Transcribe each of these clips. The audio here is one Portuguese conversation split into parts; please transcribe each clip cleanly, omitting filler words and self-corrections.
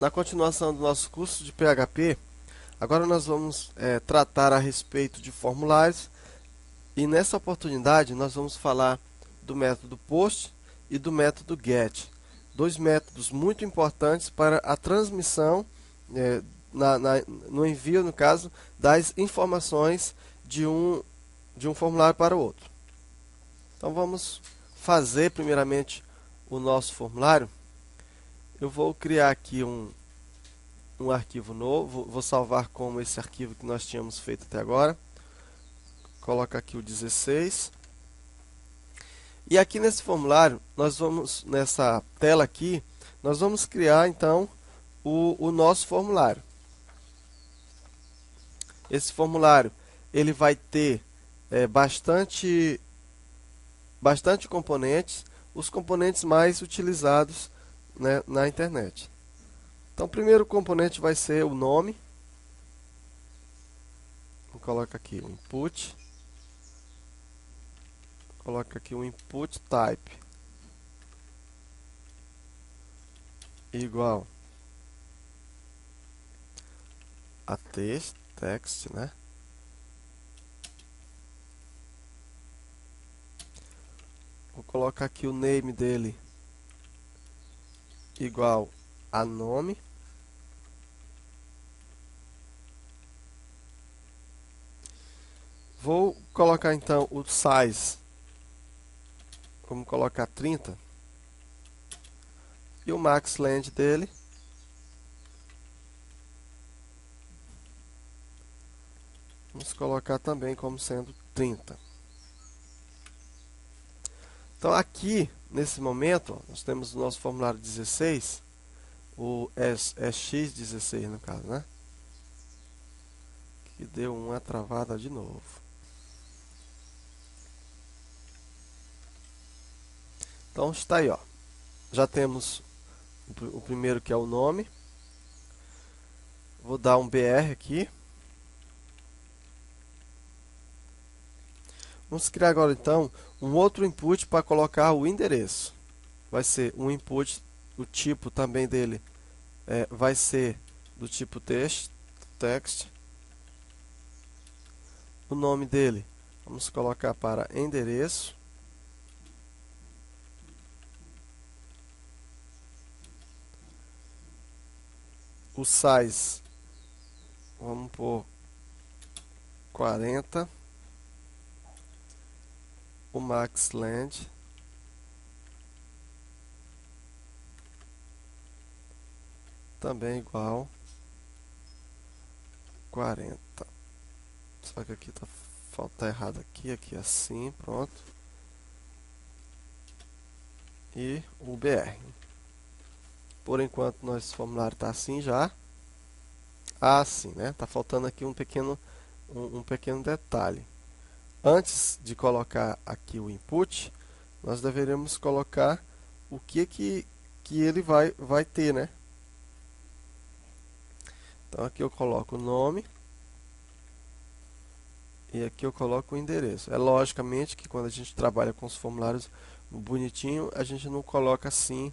Na continuação do nosso curso de PHP, agora nós vamos tratar a respeito de formulários e nessa oportunidade nós vamos falar do método POST e do método GET, dois métodos muito importantes para a transmissão, no envio, no caso, das informações de um formulário para o outro. Então vamos fazer primeiramente o nosso formulário. Eu vou criar aqui um arquivo novo, vou salvar como esse arquivo que nós tínhamos feito até agora. Coloca aqui o 16. E aqui nesse formulário, nessa tela aqui, nós vamos criar então o nosso formulário. Esse formulário, ele vai ter bastante componentes, os componentes mais utilizados, né, na internet. Então, o primeiro componente vai ser o nome. Coloca aqui o input. Coloca aqui o input type igual a text, né? Vou colocar aqui o name dele igual a nome. Vou colocar então o size, vamos colocar 30. E o max length dele vamos colocar também como sendo 30. Então aqui, nesse momento, ó, nós temos o nosso formulário 16, o X16 no caso, né? Que deu uma travada de novo. Então está aí, ó. Já temos o primeiro que é o nome. Vou dar um BR aqui. Vamos criar agora então um outro input para colocar o endereço. Vai ser um input, o tipo também dele vai ser do tipo text. O nome dele vamos colocar para endereço. O size vamos por 40. O max length também igual 40. Só que aqui falta errado aqui assim, pronto. E o BR. Por enquanto nosso formulário está assim já. Assim, né? Tá faltando aqui um pequeno detalhe. Antes de colocar aqui o input, nós deveremos colocar o que ele vai ter, né? Então aqui eu coloco o nome e aqui eu coloco o endereço. É logicamente que quando a gente trabalha com os formulários bonitinho, a gente não coloca assim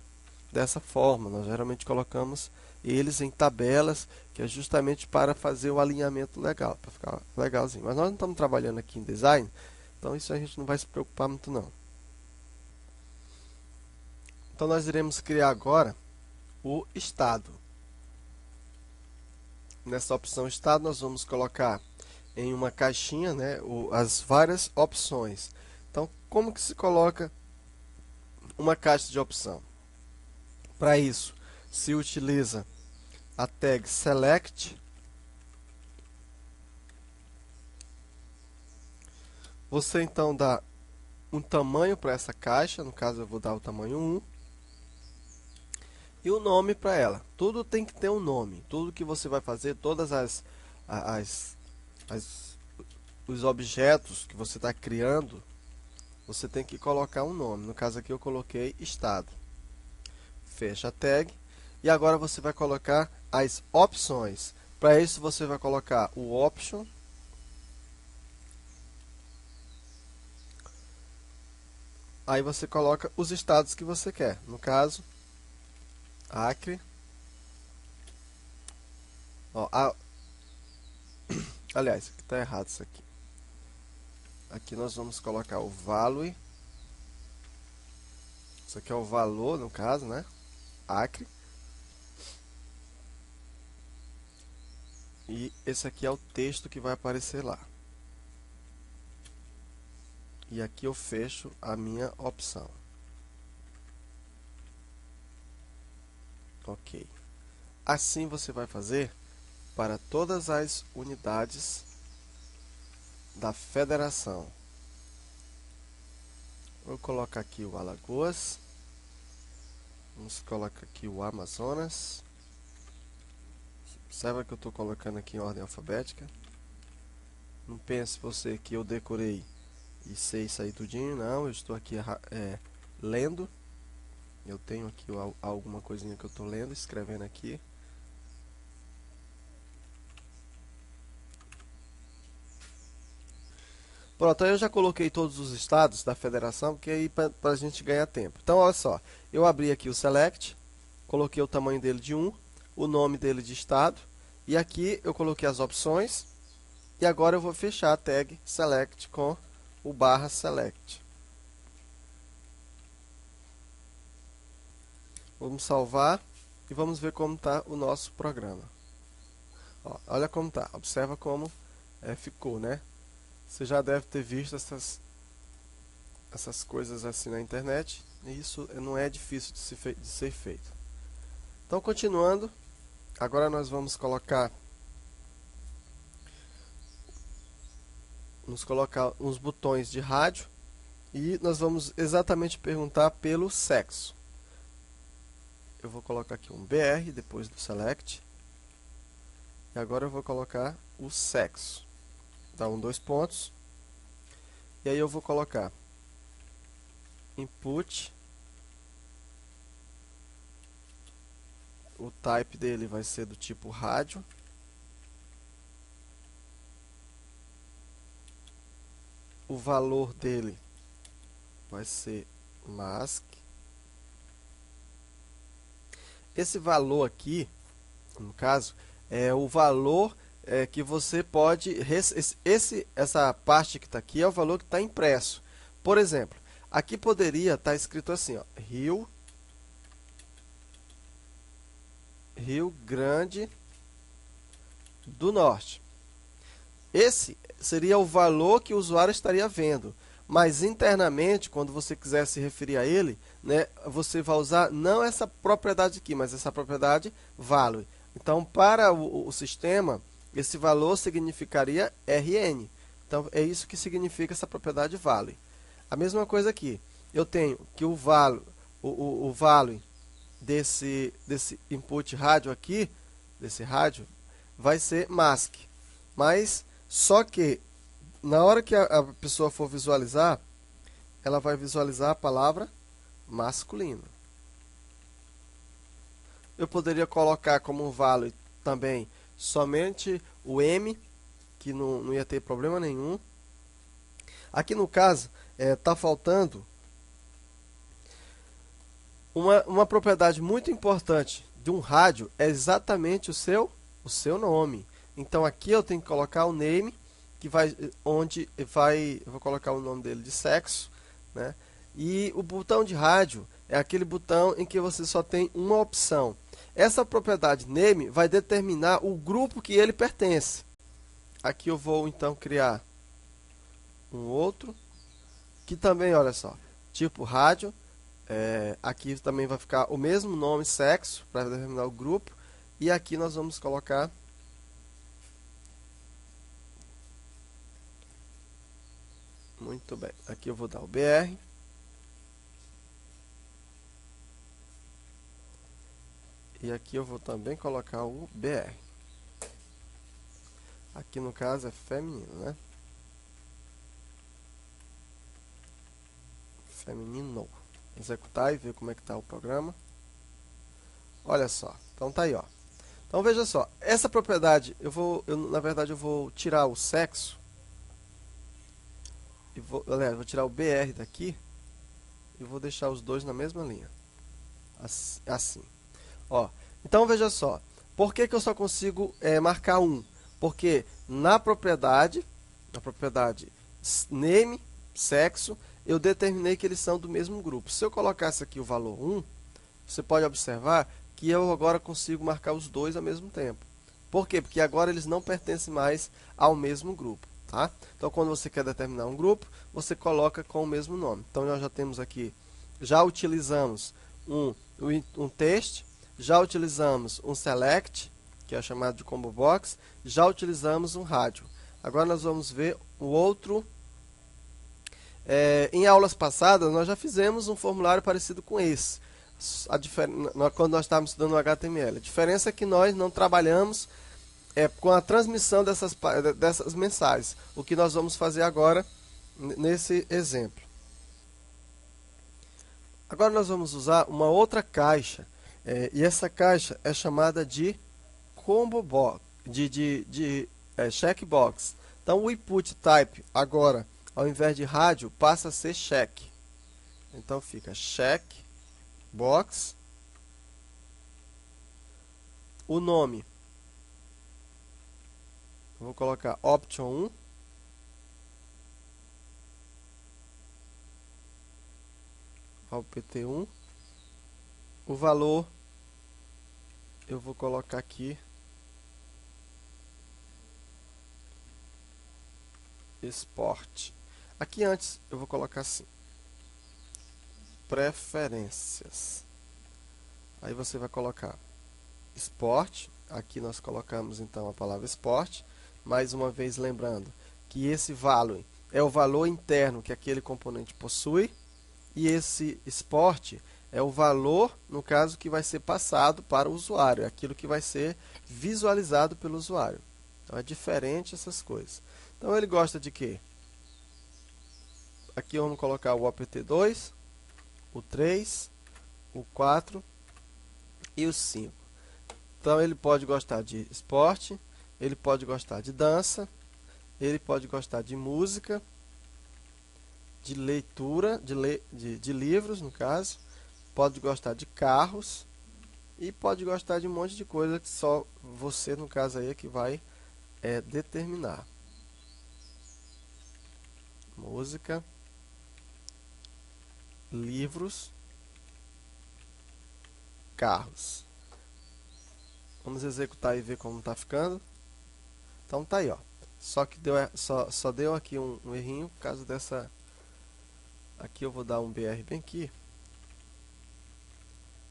dessa forma. Nós geralmente colocamos eles em tabelas, que é justamente para fazer o alinhamento legal, para ficar legalzinho. Mas nós não estamos trabalhando aqui em design, então isso a gente não vai se preocupar muito não. Então nós iremos criar agora o estado. Nessa opção estado nós vamos colocar em uma caixinha, né, as várias opções. Então como que se coloca uma caixa de opção? Para isso se utiliza a tag select. Você então dá um tamanho para essa caixa, no caso eu vou dar o tamanho 1, e o nome para ela. Tudo tem que ter um nome, tudo que você vai fazer, todas os objetos que você está criando, você tem que colocar um nome. No caso aqui eu coloquei estado. Fecha a tag e agora você vai colocar as opções. Para isso você vai colocar o option. Aí você coloca os estados que você quer. No caso, Acre, Ó, aliás, aqui está errado isso aqui. Aqui nós vamos colocar o value. Isso aqui é o valor, no caso, né? Acre. E esse aqui é o texto que vai aparecer lá. E aqui eu fecho a minha opção. Ok. Assim você vai fazer para todas as unidades da federação. Vou colocar aqui o Alagoas. Vamos colocar aqui o Amazonas. Observa que eu estou colocando aqui em ordem alfabética. Não pense você que eu decorei e sei isso aí tudinho. Não, eu estou aqui lendo. Eu tenho aqui alguma coisinha que eu estou lendo, escrevendo aqui. Pronto, aí eu já coloquei todos os estados da federação, que aí para a gente ganhar tempo. Então, olha só, eu abri aqui o Select, coloquei o tamanho dele de 1, o nome dele de estado, e aqui eu coloquei as opções, e agora eu vou fechar a tag Select com o /select. Vamos salvar e vamos ver como está o nosso programa. Ó, olha como está, observa como ficou, né? Você já deve ter visto essas coisas assim na internet, e isso não é difícil de ser feito. Então, continuando, agora nós vamos colocar uns botões de rádio, e nós vamos exatamente perguntar pelo sexo. Eu vou colocar aqui um BR depois do select, e agora eu vou colocar o sexo. Dá 2 pontos, e aí eu vou colocar input, o type dele vai ser do tipo rádio, o valor dele vai ser mask. Esse valor aqui, no caso, é o valor que você pode... Essa parte que está aqui é o valor que está impresso. Por exemplo, aqui poderia estar escrito assim, ó, Rio Grande do Norte. Esse seria o valor que o usuário estaria vendo. Mas internamente, quando você quiser se referir a ele, né, você vai usar não essa propriedade aqui, mas essa propriedade value. Então, para o sistema, esse valor significaria RN. Então, é isso que significa essa propriedade value. A mesma coisa aqui. Eu tenho que o value desse input rádio aqui, desse rádio, vai ser mask. Mas, só que, na hora que a pessoa for visualizar, ela vai visualizar a palavra masculino. Eu poderia colocar como value também somente o M, que não ia ter problema nenhum. Aqui no caso, está faltando uma propriedade muito importante de um rádio, é exatamente o seu nome. Então aqui eu tenho que colocar o name, que eu vou colocar o nome dele de sexo, né? E o botão de rádio é aquele botão em que você só tem uma opção. Essa propriedade name vai determinar o grupo que ele pertence. Aqui eu vou então criar um outro, que também, olha só, tipo rádio. Aqui também vai ficar o mesmo nome, sexo, para determinar o grupo. E aqui nós vamos colocar muito bem. Aqui eu vou dar o BR. E aqui eu vou também colocar o BR. Aqui no caso é feminino, né? Feminino. Executar e ver como é que está o programa. Olha só. Então tá aí, ó. Então veja só. Essa propriedade, na verdade eu vou tirar o sexo. E vou tirar o BR daqui. E vou deixar os dois na mesma linha. Assim. Ó. Então veja só. Por que que eu só consigo marcar um? Porque na propriedade name, sexo, eu determinei que eles são do mesmo grupo. Se eu colocasse aqui o valor 1, você pode observar que eu agora consigo marcar os dois ao mesmo tempo. Por quê? Porque agora eles não pertencem mais ao mesmo grupo. Tá? Então, quando você quer determinar um grupo, você coloca com o mesmo nome. Então, nós já temos aqui, já utilizamos um test, já utilizamos um select, que é chamado de combo box, já utilizamos um rádio. Agora nós vamos ver o outro. Em aulas passadas, nós já fizemos um formulário parecido com esse, quando nós estávamos estudando o HTML. A diferença é que nós não trabalhamos com a transmissão dessas mensagens. O que nós vamos fazer agora nesse exemplo. Agora nós vamos usar uma outra caixa, e essa caixa é chamada de combo box, checkbox. Então o input type agora, ao invés de rádio, passa a ser check. Então fica checkbox. O nome, eu vou colocar option 1. Ao PT1. O valor, eu vou colocar aqui export. Aqui antes eu vou colocar assim, preferências. Aí você vai colocar export. Aqui nós colocamos então a palavra export. Mais uma vez lembrando que esse value é o valor interno que aquele componente possui. E esse export é o valor, no caso, que vai ser passado para o usuário. É aquilo que vai ser visualizado pelo usuário. Então é diferente essas coisas. Então ele gosta de quê? Aqui vamos colocar o opt2, o 3, o 4 e o 5. Então ele pode gostar de esporte, ele pode gostar de dança, ele pode gostar de música, de leitura, de livros, no caso, pode gostar de carros e pode gostar de um monte de coisa que só você, no caso aí, é que vai determinar. Música, livros, carros. Vamos executar e ver como está ficando. Então tá aí, ó. Só que só deu aqui um errinho por causa dessa. Aqui eu vou dar um BR bem aqui.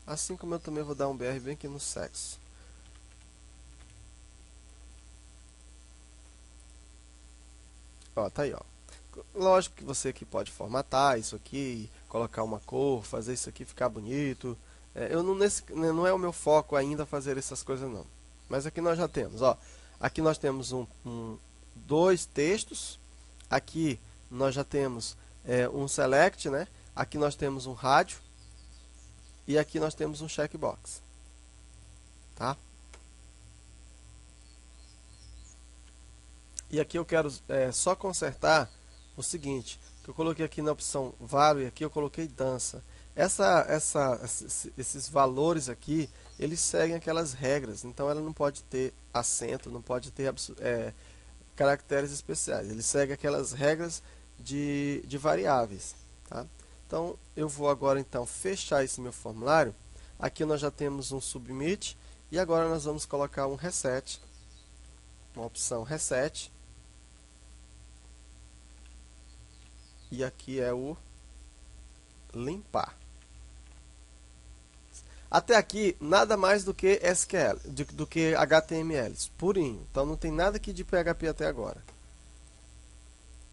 Assim como eu também vou dar um BR bem aqui no sexo. Ó, tá aí, ó. Lógico que você aqui pode formatar isso aqui, colocar uma cor, fazer isso aqui ficar bonito. Eu não é o meu foco ainda fazer essas coisas não. Mas aqui nós já temos, ó. Aqui nós temos dois textos. Aqui nós já temos um select, né? Aqui nós temos um rádio. E aqui nós temos um checkbox. Tá? E aqui eu quero só consertar o seguinte, que eu coloquei aqui na opção value, aqui eu coloquei dança. Esses valores aqui, eles seguem aquelas regras, então ela não pode ter acento, não pode ter caracteres especiais, ele segue aquelas regras de variáveis. Tá? Então eu vou agora então fechar esse meu formulário. Aqui nós já temos um submit e agora nós vamos colocar um reset, uma opção reset. E aqui é o limpar. Até aqui, nada mais do que SQL, do que HTML, purinho. Então não tem nada aqui de PHP até agora.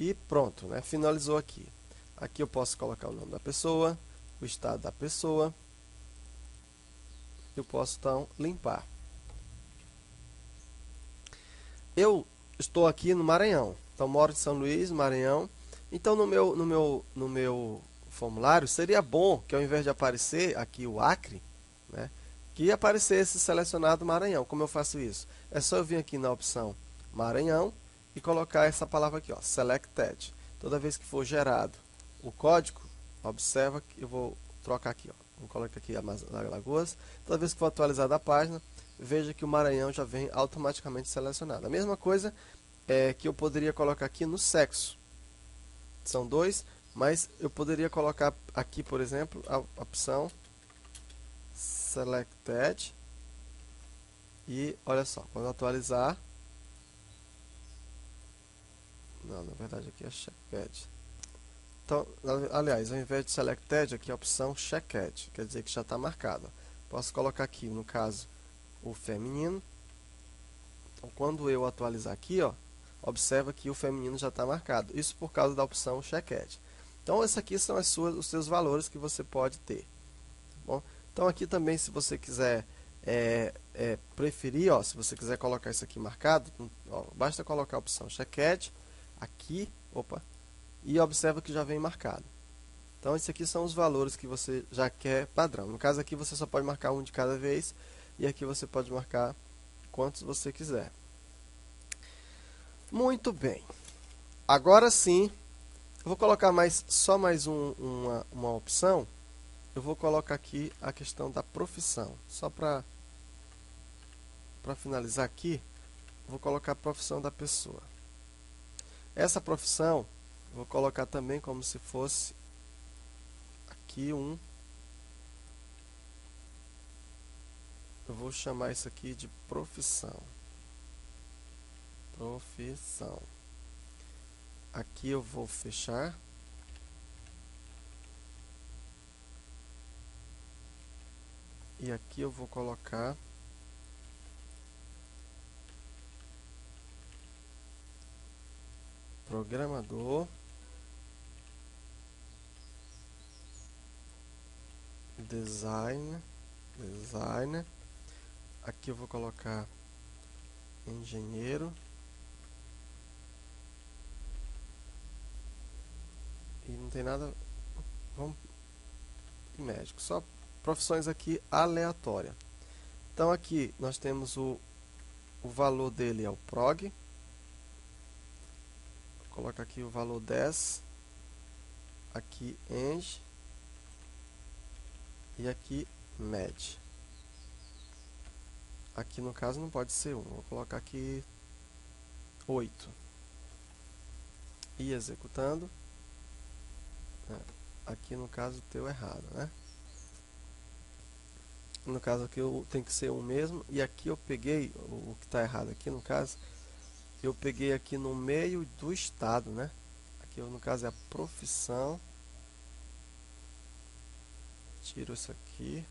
E pronto, né? Finalizou aqui. Aqui eu posso colocar o nome da pessoa, o estado da pessoa. Eu posso então limpar. Eu estou aqui no Maranhão. Então moro em São Luís, Maranhão. Então no meu formulário seria bom que ao invés de aparecer aqui o Acre, né, que aparecesse selecionado Maranhão. Como eu faço isso? É só eu vir aqui na opção Maranhão e colocar essa palavra aqui, ó, selected. Toda vez que for gerado o código, observa que eu vou trocar aqui, ó, Vamos colocar aqui Alagoas. Toda vez que for atualizada a página, veja que o Maranhão já vem automaticamente selecionado. A mesma coisa que eu poderia colocar aqui no sexo. São dois, mas eu poderia colocar aqui, por exemplo, a opção Selected. E olha só, quando atualizar... Não, na verdade aqui é Checked. Então, aliás, ao invés de Selected, aqui é a opção Checked, quer dizer que já está marcado. Posso colocar aqui, no caso, o feminino. Então, quando eu atualizar aqui, ó, observa que o feminino já está marcado. Isso por causa da opção Checked. Então, esses aqui são os seus valores que você pode ter. Tá bom? Então, aqui também, se você quiser preferir, ó, se você quiser colocar isso aqui marcado, ó, basta colocar a opção Checked aqui, opa, e observa que já vem marcado. Então, esses aqui são os valores que você já quer padrão. No caso aqui, você só pode marcar um de cada vez, e aqui você pode marcar quantos você quiser. Muito bem. Agora sim, eu vou colocar só mais uma opção. Eu vou colocar aqui a questão da profissão. Só para finalizar aqui, vou colocar a profissão da pessoa. Essa profissão, eu vou colocar também como se fosse aqui eu vou chamar isso aqui de profissão. Profissão. Aqui eu vou fechar. E aqui eu vou colocar programador, designer. Aqui eu vou colocar engenheiro. E não tem nada, vamos médico, só profissões aqui aleatórias. Então aqui nós temos o valor dele é o prog. Vou colocar aqui o valor 10. Aqui eng. E aqui med. Aqui no caso não pode ser 1. Vou colocar aqui 8. E executando. Aqui no caso deu errado, né? No caso aqui tem que ser 1 mesmo. E aqui eu peguei o que está errado aqui no caso. Eu peguei aqui no meio do estado, né? Aqui no caso é a profissão. Tiro isso aqui.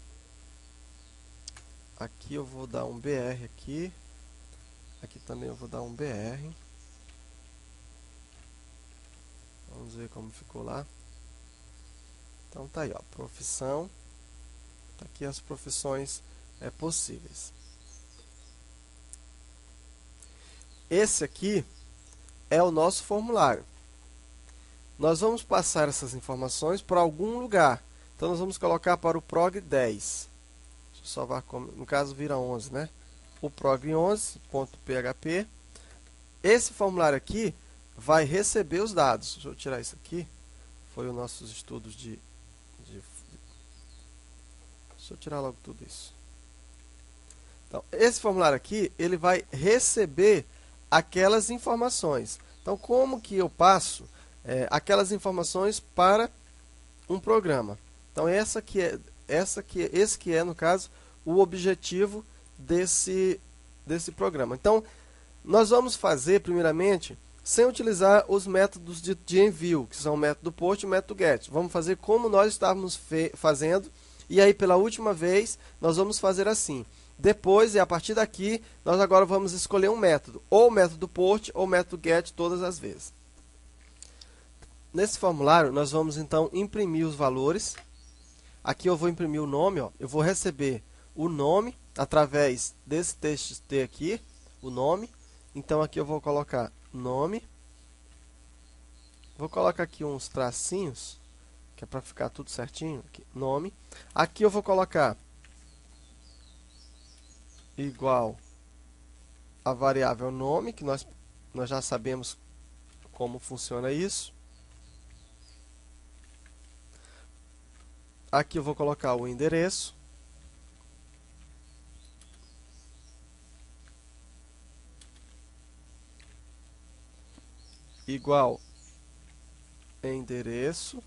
Aqui eu vou dar um BR aqui. Aqui também eu vou dar um BR. Vamos ver como ficou lá. Então tá aí, ó, profissão. Tá aqui as profissões possíveis. Esse aqui é o nosso formulário. Nós vamos passar essas informações para algum lugar. Então nós vamos colocar para o prog 10. Deixa eu salvar como, no caso vira 11, né? O prog 11.php. Esse formulário aqui vai receber os dados. Deixa eu tirar isso aqui. Foi os nossos estudos de... Deixa eu tirar logo tudo isso. Então, esse formulário aqui, ele vai receber aquelas informações. Então, como que eu passo aquelas informações para um programa? Então, esse que é, no caso, o objetivo desse programa. Então, nós vamos fazer, primeiramente, sem utilizar os métodos de envio, que são o método post e o método get. Vamos fazer como nós estávamos fazendo. E aí, pela última vez, nós vamos fazer assim. Depois, e a partir daqui, nós agora vamos escolher um método. Ou o método post ou o método get todas as vezes. Nesse formulário, nós vamos então imprimir os valores. Aqui eu vou imprimir o nome. Ó. Eu vou receber o nome através desse TXT aqui. O nome. Então, aqui eu vou colocar nome. Vou colocar aqui uns tracinhos, que é para ficar tudo certinho. Aqui, nome. Aqui eu vou colocar igual a variável nome, que nós já sabemos como funciona isso. Aqui eu vou colocar o endereço. Igual endereço.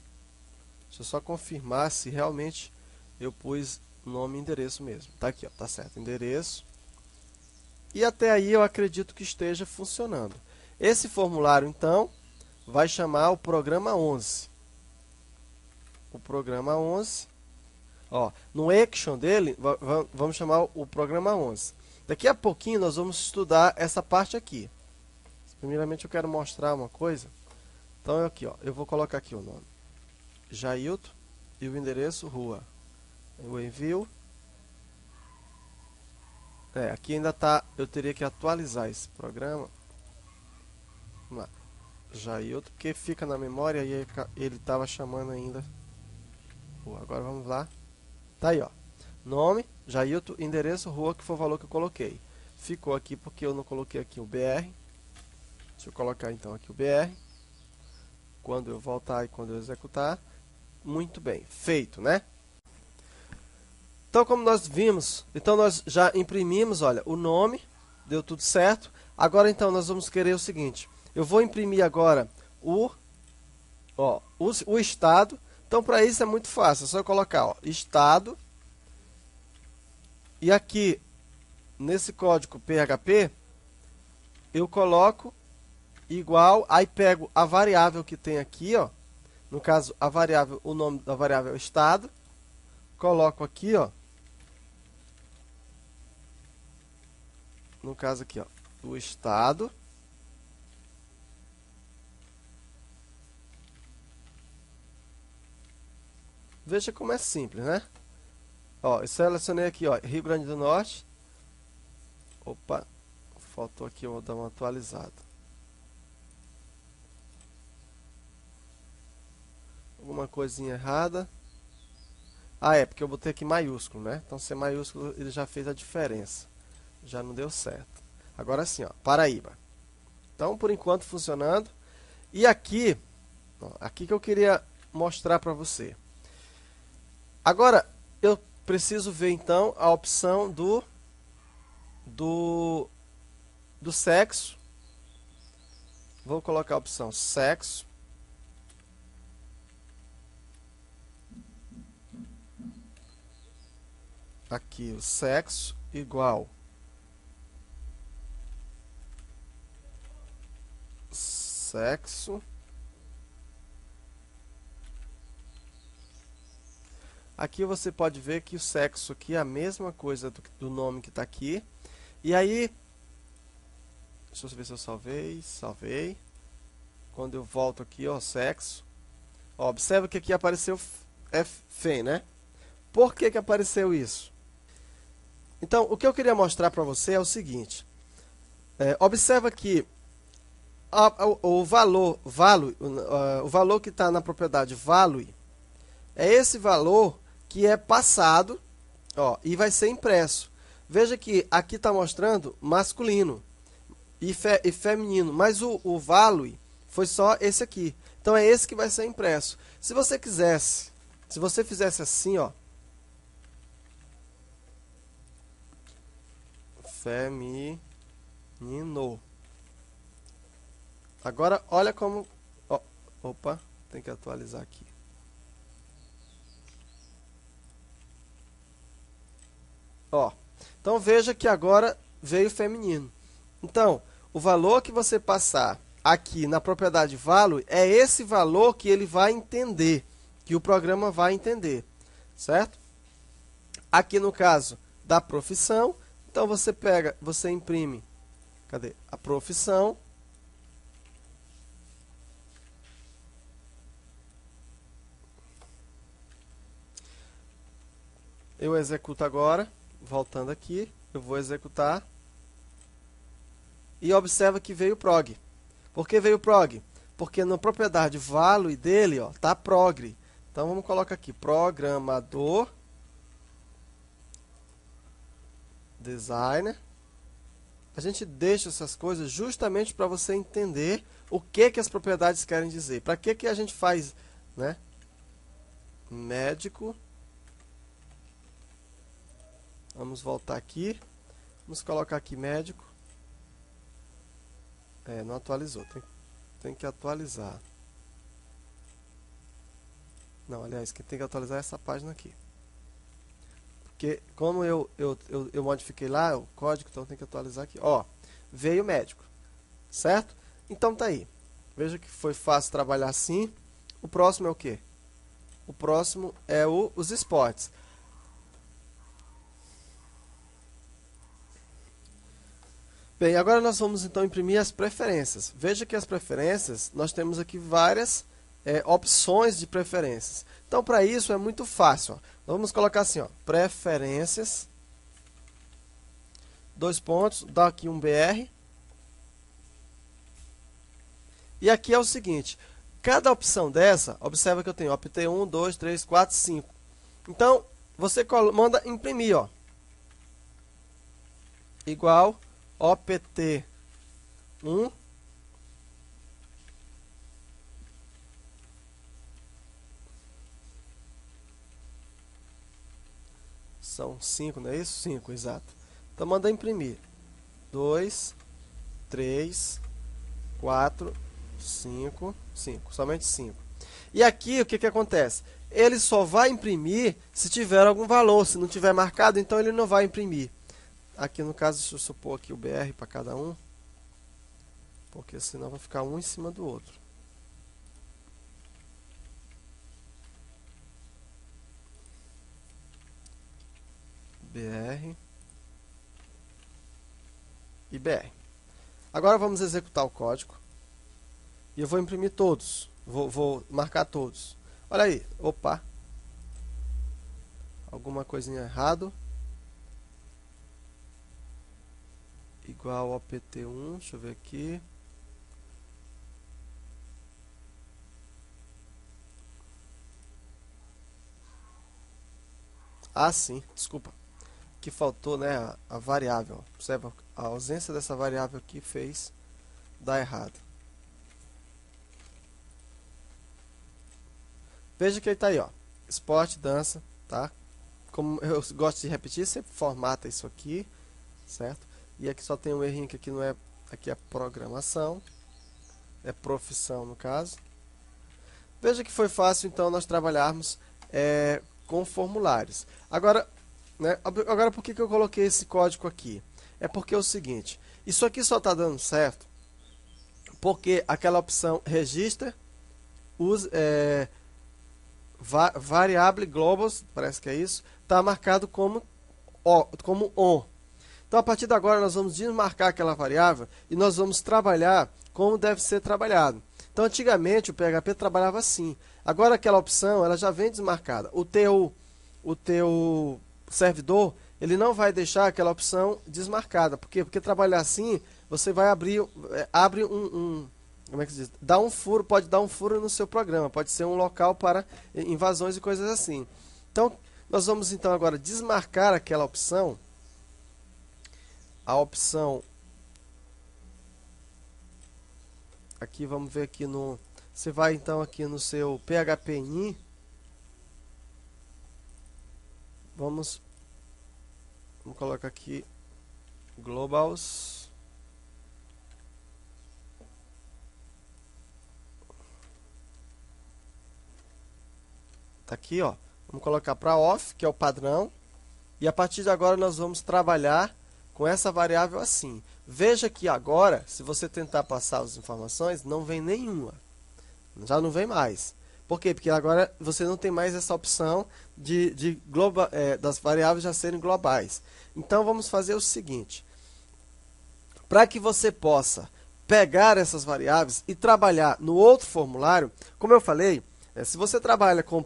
Deixa eu só confirmar se realmente eu pus nome e endereço mesmo. Tá aqui, ó, tá certo, endereço. E até aí eu acredito que esteja funcionando. Esse formulário, então, vai chamar o programa 11. O programa 11. Ó, no action dele, vamos chamar o programa 11. Daqui a pouquinho nós vamos estudar essa parte aqui. Primeiramente eu quero mostrar uma coisa. Então aqui, ó, eu vou colocar aqui o nome. Jailton e o endereço rua. Eu envio. Aqui ainda tá, eu teria que atualizar esse programa. Vamos lá. Jailton, porque fica na memória e ele estava chamando ainda. Agora vamos lá. Tá aí, ó. Nome, Jailton, endereço, rua, que foi o valor que eu coloquei. Ficou aqui porque eu não coloquei aqui o BR. Deixa eu colocar então aqui o BR. Quando eu voltar e quando eu executar. Muito bem, feito, né? Então, como nós vimos, então nós já imprimimos, olha, o nome, deu tudo certo. Agora, então, nós vamos querer o seguinte. Eu vou imprimir agora o estado. Então, para isso é muito fácil, é só eu colocar, ó, estado. E aqui, nesse código PHP, eu coloco igual, aí pego a variável que tem aqui, ó. No caso, a variável, o nome da variável é estado. Coloco aqui, ó. No caso aqui, ó, o estado. Veja como é simples, né? Ó, eu selecionei aqui, ó, Rio Grande do Norte. Opa, faltou aqui, eu vou dar uma atualizada. Alguma coisinha errada. Ah, é, porque eu botei aqui maiúsculo, né? Então, ser maiúsculo, ele já fez a diferença. Já não deu certo. Agora sim, ó, Paraíba. Então, por enquanto, funcionando. E aqui, ó, aqui que eu queria mostrar para você. Agora, eu preciso ver, então, a opção do sexo. Vou colocar a opção sexo. Aqui, o sexo igual sexo. Aqui você pode ver que o sexo aqui é a mesma coisa do nome que está aqui. E aí, deixa eu ver se eu salvei. Quando eu volto aqui, ó, sexo. Ó, observa que aqui apareceu FEM, né? Por que que apareceu isso? Então, o que eu queria mostrar para você é o seguinte. Observa que o valor que está na propriedade value é esse valor que é passado, ó, e vai ser impresso. Veja que aqui está mostrando masculino e feminino, mas o value foi só esse aqui. Então é esse que vai ser impresso. Se você quisesse, se você fizesse assim, ó, feminino. Agora olha como, ó, opa, tem que atualizar aqui. Ó, então veja que agora veio feminino. Então, o valor que você passar aqui na propriedade value é esse valor que ele vai entender, que o programa vai entender, certo? Aqui no caso da profissão, então você pega, você imprime, cadê? A profissão. Eu executo agora, voltando aqui, eu vou executar. E observa que veio prog. Por que veio prog? Porque na propriedade value dele, ó, tá progr. Então vamos colocar aqui, programador, designer. A gente deixa essas coisas justamente para você entender o que as propriedades querem dizer. Para que a gente faz, né? Médico, Vamos voltar aqui. Vamos colocar aqui médico. Não atualizou. Tem que atualizar. Não, aliás, quem tem que atualizar é essa página aqui. Porque como eu modifiquei lá o código, então tem que atualizar aqui. Ó, veio médico. Certo? Então tá aí. Veja que foi fácil trabalhar assim. O próximo é o quê? O próximo é os esportes. Bem, agora nós vamos então imprimir as preferências. Veja que as preferências, nós temos aqui várias opções de preferências. Então, para isso é muito fácil. Ó. Vamos colocar assim, ó, preferências, dois pontos, dá aqui um BR. E aqui é o seguinte, cada opção dessa, observa que eu tenho opt 1, 2, 3, 4, 5. Então, você manda imprimir, ó, igual opt 1 são 5, não é isso? 5, exato. Então manda imprimir 2, 3, 4, 5, 5, somente 5. E aqui o que acontece? Ele só vai imprimir se tiver algum valor, se não tiver marcado, então ele não vai imprimir. Aqui no caso, deixa eu supor aqui o BR para cada um, porque senão vai ficar um em cima do outro. BR e BR. Agora vamos executar o código. E eu vou imprimir todos. Vou marcar todos. Olha aí. Opa. Alguma coisinha errado. Igual ao PT1. Deixa eu ver aqui. Ah, sim. Desculpa. Que faltou, né, a variável. Observa, a ausência dessa variável aqui fez dar errado. Veja que ele está aí, ó. Esporte, dança, tá? Como eu gosto de repetir, sempre formata isso aqui, certo? E aqui só tem um errinho que aqui não é, aqui é programação, é profissão no caso. Veja que foi fácil então nós trabalharmos com formulários. Agora, né, agora por que eu coloquei esse código aqui? É porque é o seguinte, isso aqui só está dando certo porque aquela opção registra os variable globals, parece que é isso, está marcado como on. Então, a partir de agora, nós vamos desmarcar aquela variável e nós vamos trabalhar como deve ser trabalhado. Então, antigamente, o PHP trabalhava assim. Agora, aquela opção ela já vem desmarcada. O teu servidor ele não vai deixar aquela opção desmarcada. Por quê? Porque trabalhar assim, você vai abre como é que se diz? Dá um furo, pode dar um furo no seu programa, pode ser um local para invasões e coisas assim. Então, nós vamos então agora desmarcar aquela opção, a opção, aqui vamos ver aqui no, você vai então aqui no seu PHP-INI, vamos colocar aqui globals. Tá aqui, ó. Vamos colocar para off, que é o padrão. E a partir de agora nós vamos trabalhar com essa variável assim. Veja que agora, se você tentar passar as informações, não vem nenhuma. Já não vem mais. Por quê? Porque agora você não tem mais essa opção das variáveis já serem globais. Então vamos fazer o seguinte. Para que você possa pegar essas variáveis e trabalhar no outro formulário, como eu falei, se você trabalha com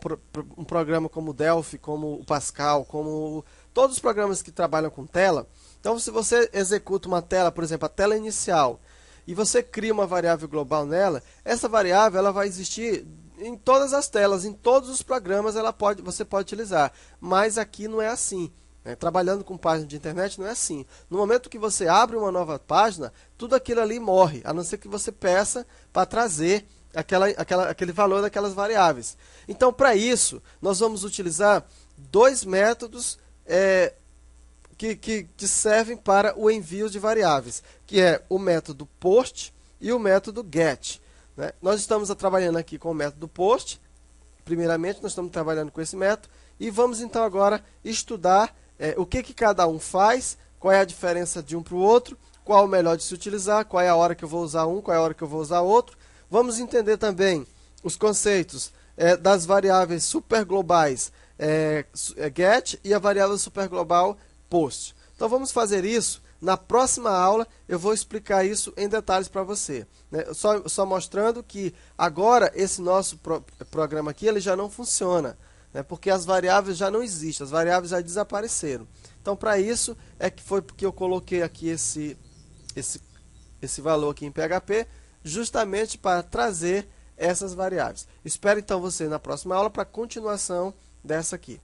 um programa como o Delphi, como o Pascal, como todos os programas que trabalham com tela, então se você executa uma tela, por exemplo, a tela inicial, e você cria uma variável global nela, essa variável ela vai existir em todas as telas, em todos os programas você pode utilizar, mas aqui não é assim. Trabalhando com página de internet não é assim. No momento que você abre uma nova página, tudo aquilo ali morre, a não ser que você peça para trazer aquele valor daquelas variáveis. Então, para isso, nós vamos utilizar dois métodos que servem para o envio de variáveis, que é o método post e o método get, né? Nós estamos trabalhando aqui com o método post. Primeiramente, nós estamos trabalhando com esse método e vamos então agora estudar o que cada um faz, qual é a diferença de um para o outro, qual é o melhor de se utilizar, qual é a hora que eu vou usar um, qual é a hora que eu vou usar outro. Vamos entender também os conceitos das variáveis superglobais get e a variável superglobal post. Então vamos fazer isso. Na próxima aula eu vou explicar isso em detalhes para você, né? Só mostrando que agora esse nosso programa aqui ele já não funciona, né? Porque as variáveis já não existem, as variáveis já desapareceram. Então para isso foi porque eu coloquei aqui esse valor aqui em PHP, justamente para trazer essas variáveis. Espero então você na próxima aula para a continuação dessa aqui.